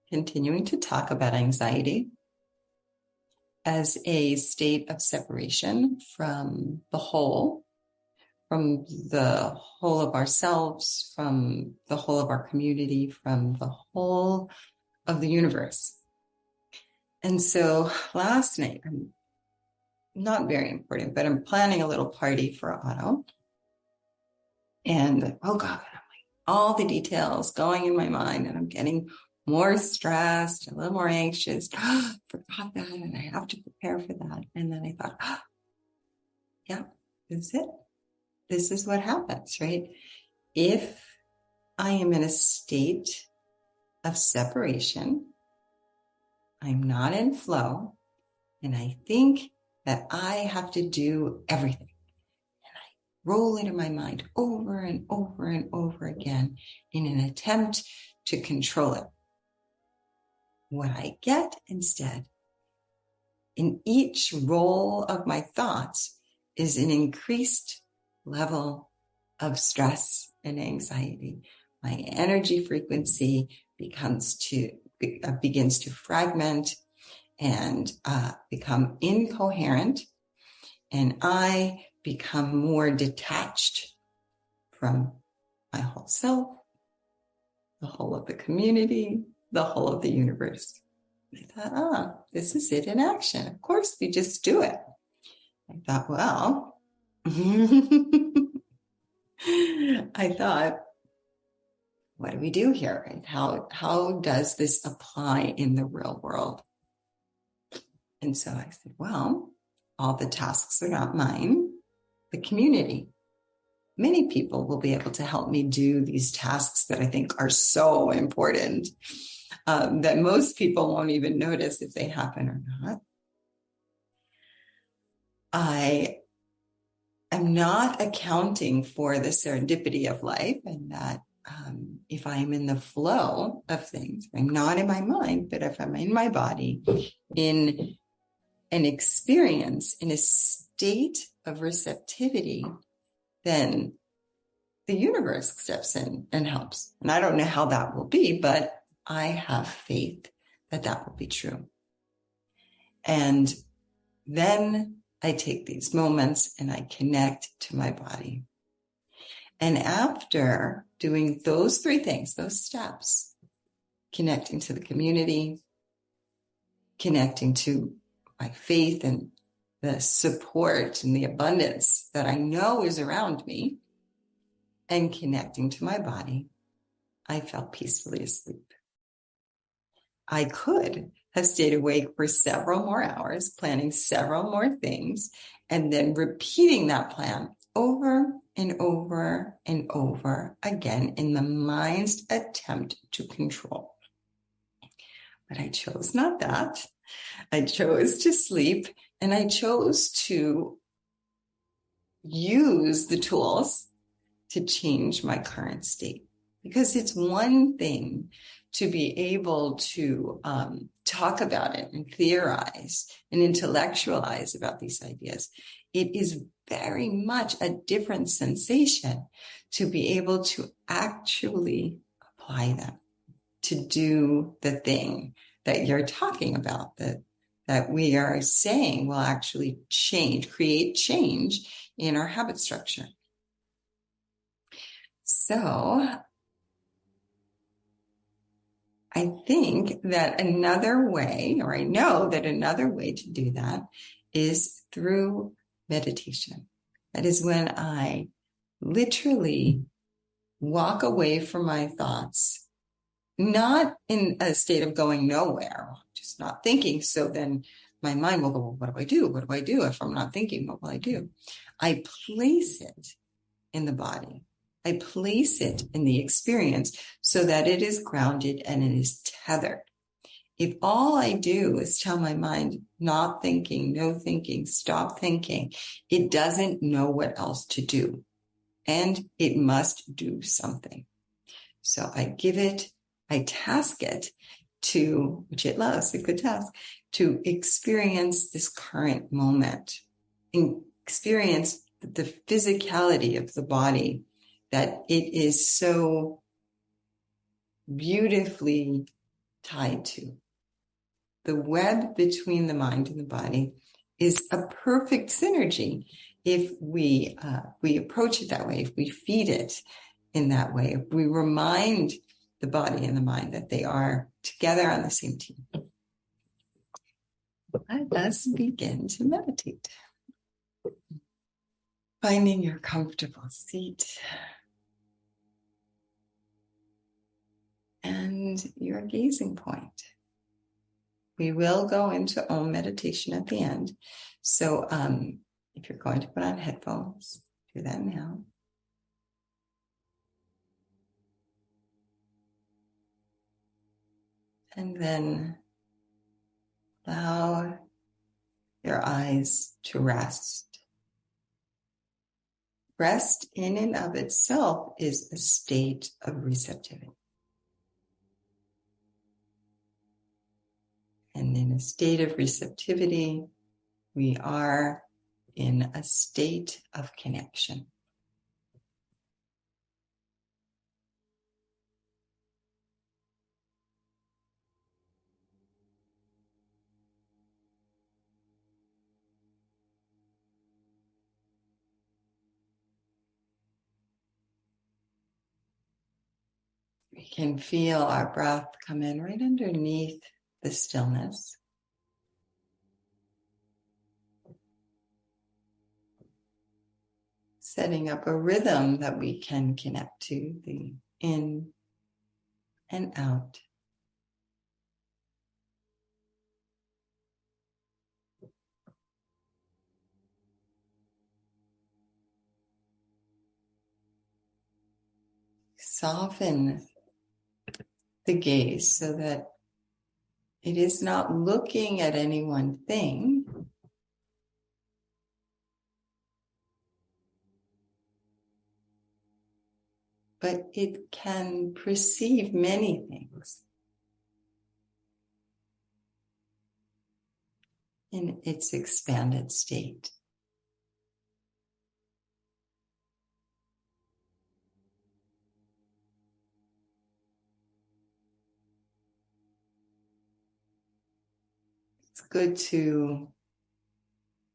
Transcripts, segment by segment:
continuing to talk about anxiety as a state of separation from the whole, from the whole of ourselves, from the whole of our community, from the whole of the universe. And so last night, not very important, but I'm planning a little party for Otto. And oh God, I'm like all the details going in my mind, and I'm getting more stressed, a little more anxious. Forgot that, and I have to prepare for that. And then I thought, yeah, that's it. This is what happens, right? If I am in a state of separation, I'm not in flow, and I think that I have to do everything. And I roll it in my mind over and over and over again in an attempt to control it. What I get instead in each roll of my thoughts is an increased level of stress and anxiety. My energy frequency begins to fragment and become incoherent, and I become more detached from my whole self, the whole of the community, the whole of the universe. I thought, this is it in action. Of course, we just do it. I thought, well, what do we do here? Right? How does this apply in the real world? And so I said, well, all the tasks are not mine, the community. Many people will be able to help me do these tasks that I think are so important, that most people won't even notice if they happen or not. I am not accounting for the serendipity of life, and that if I am in the flow of things, I'm not in my mind, but if I'm in my body, in an experience, in a state of receptivity, then the universe steps in and helps. And I don't know how that will be, but I have faith that that will be true. And then I take these moments and I connect to my body. And after doing those three things, those steps, connecting to the community, connecting to my faith and the support and the abundance that I know is around me, and connecting to my body, I fell peacefully asleep. I could have stayed awake for several more hours, planning several more things, and then repeating that plan over and over and over again in the mind's attempt to control. But I chose not that. I chose to sleep, and I chose to use the tools to change my current state. Because it's one thing to be able to talk about it and theorize and intellectualize about these ideas. It is very much a different sensation to be able to actually apply them, to do the thing that you're talking about, that we are saying will actually create change in our habit structure. So I think that another way, or I know that another way to do that is through meditation. That is when I literally walk away from my thoughts, not in a state of going nowhere, just not thinking. So then my mind will go, well, what do I do? What do I do? If I'm not thinking, what will I do? I place it in the body. I place it in the experience so that it is grounded and it is tethered. If all I do is tell my mind, not thinking, no thinking, stop thinking, it doesn't know what else to do. And it must do something. So I task it to, which it loves, a good task, to experience this current moment, experience the physicality of the body, that it is so beautifully tied to. The web between the mind and the body is a perfect synergy if we approach it that way, if we feed it in that way, if we remind the body and the mind that they are together on the same team. Let us begin to meditate. Finding your comfortable seat and your gazing point. We will go into Om meditation at the end. So if you're going to put on headphones, do that now. And then allow your eyes to rest. Rest in and of itself is a state of receptivity. And in a state of receptivity, we are in a state of connection. We can feel our breath come in right underneath the stillness. Setting up a rhythm that we can connect to, the in and out. Soften the gaze so that it is not looking at any one thing, but it can perceive many things in its expanded state. It's good to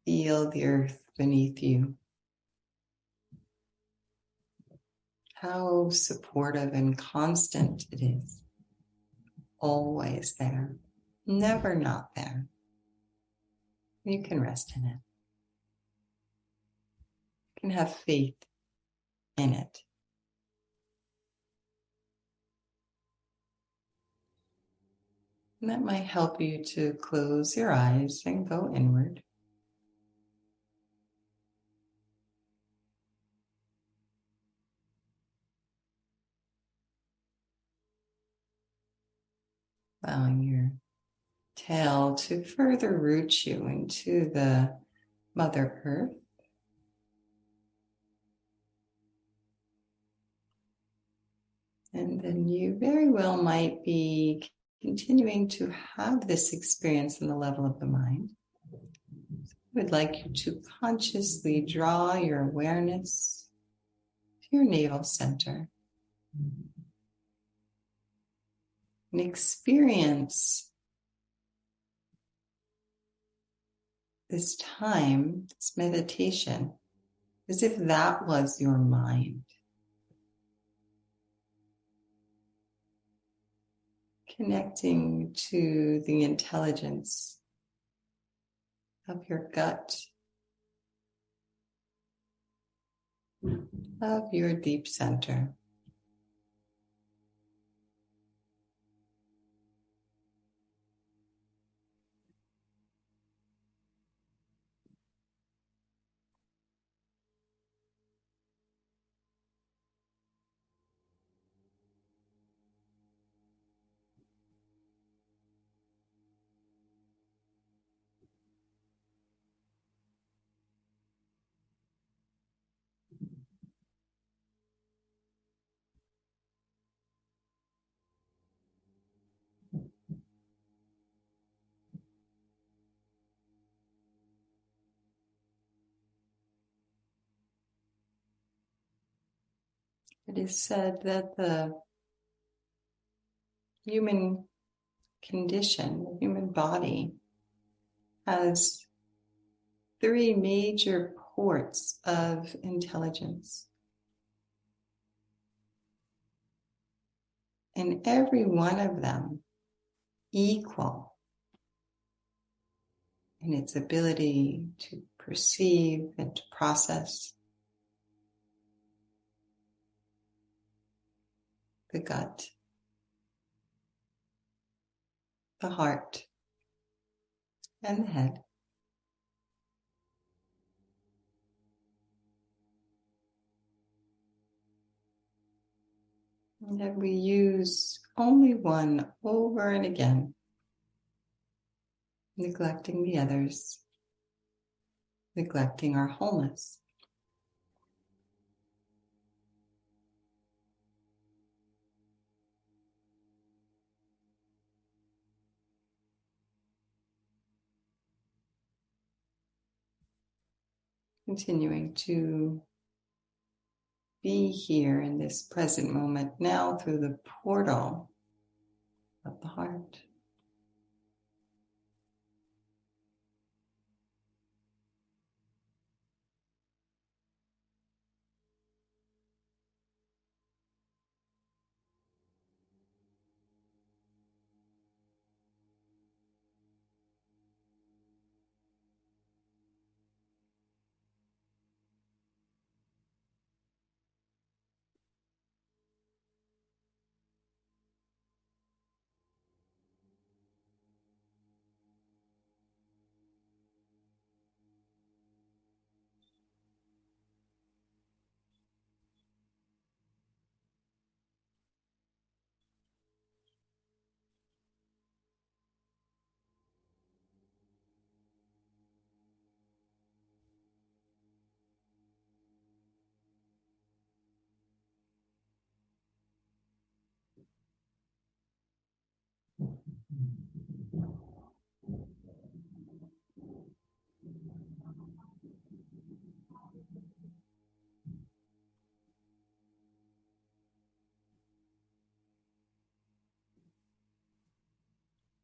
feel the earth beneath you. How supportive and constant it is. Always there. Never not there. You can rest in it. You can have faith in it. And that might help you to close your eyes and go inward. Allowing your tail to further root you into the Mother Earth. And then you very well might be continuing to have this experience on the level of the mind. I would like you to consciously draw your awareness to your navel center and experience this time, this meditation, as if that was your mind. Connecting to the intelligence of your gut, of your deep center. It is said that the human condition, the human body, has 3 major ports of intelligence. And every one of them equal in its ability to perceive and to process. The gut, the heart, and the head. And that we use only one over and again, neglecting the others, neglecting our wholeness. Continuing to be here in this present moment now through the portal of the heart.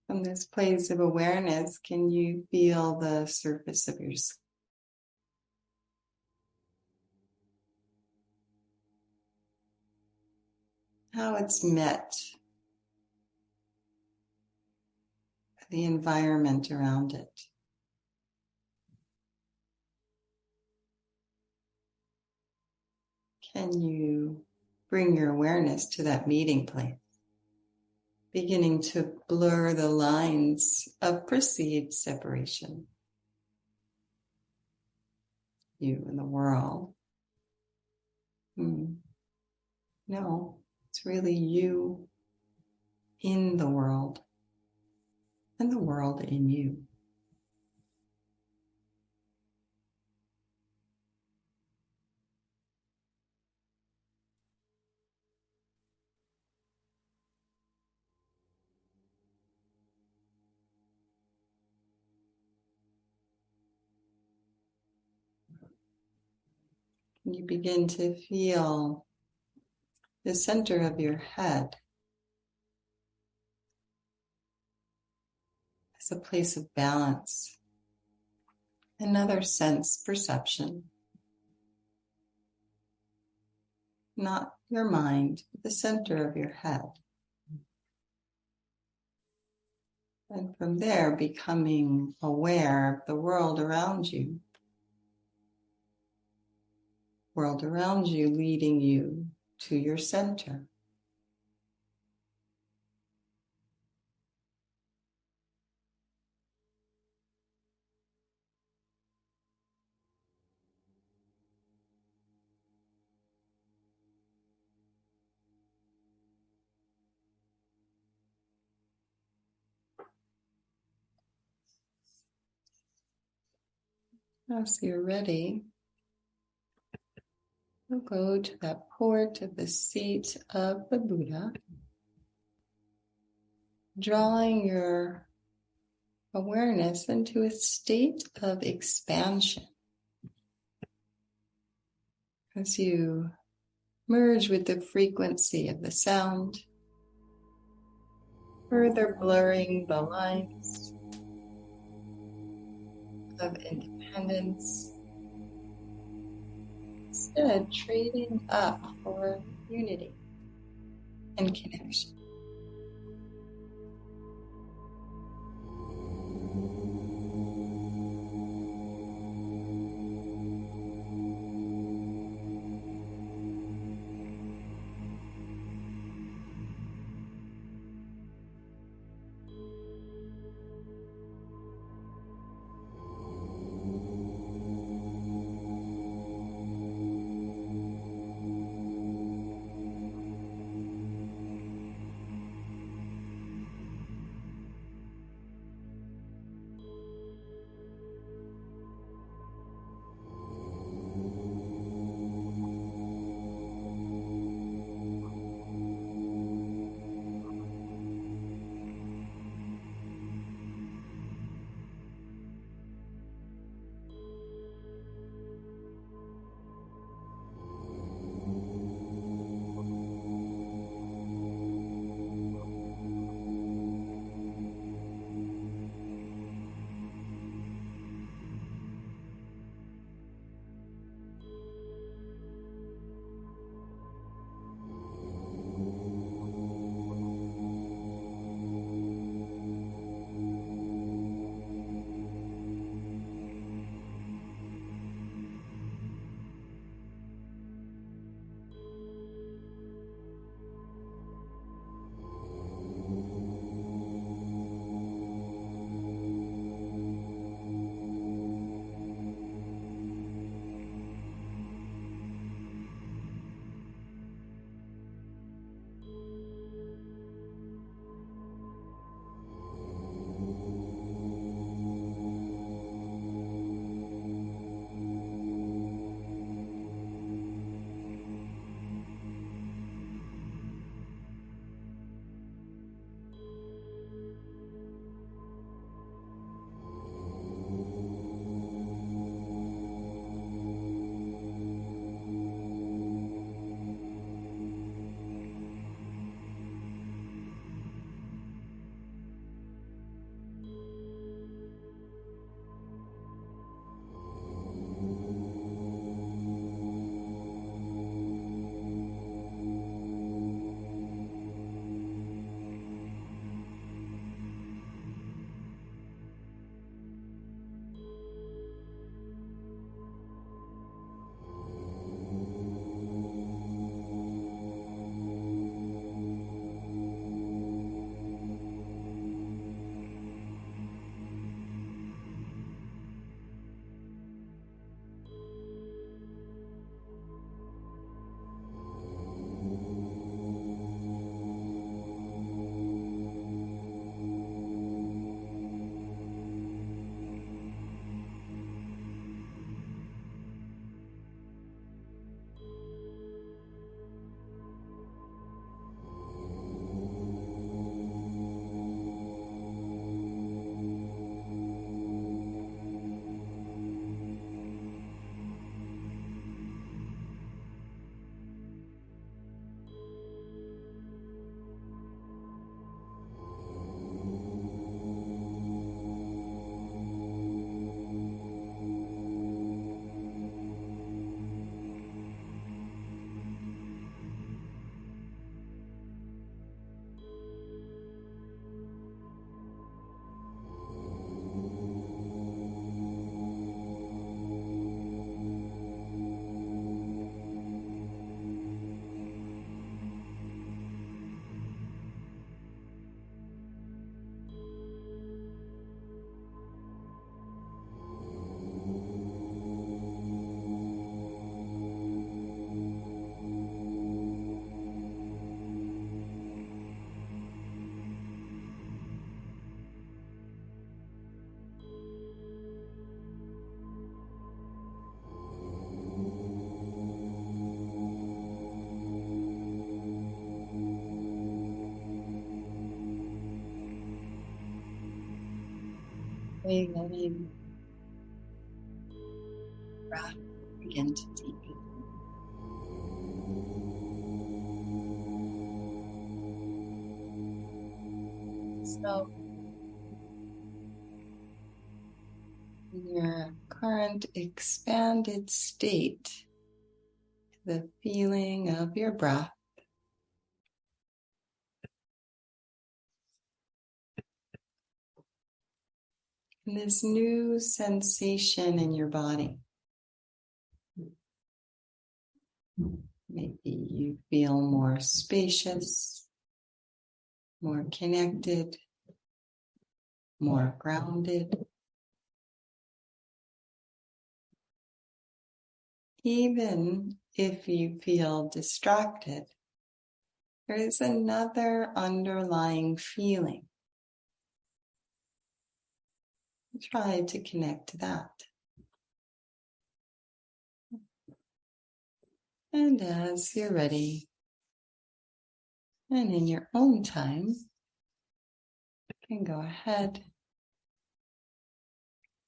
From this place of awareness, can you feel the surface of your skin? How it's met by the environment around it. Can you bring your awareness to that meeting place, beginning to blur the lines of perceived separation? You and the world. No, it's really you in the world and the world in you. You begin to feel the center of your head as a place of balance, another sense perception. Not your mind, but the center of your head. And from there, becoming aware of the world around you. World around you leading you to your center. As you're ready, we'll go to that port of the seat of the Buddha, drawing your awareness into a state of expansion. As you merge with the frequency of the sound, further blurring the lines of independence, instead trading up for unity and connection. Letting breath begin to deepen. So In your current expanded state, the feeling of your breath. And this new sensation in your body. Maybe you feel more spacious, more connected, more grounded. Even if you feel distracted, there is another underlying feeling. Try to connect to that. And as you're ready, and in your own time, you can go ahead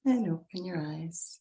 and open your eyes.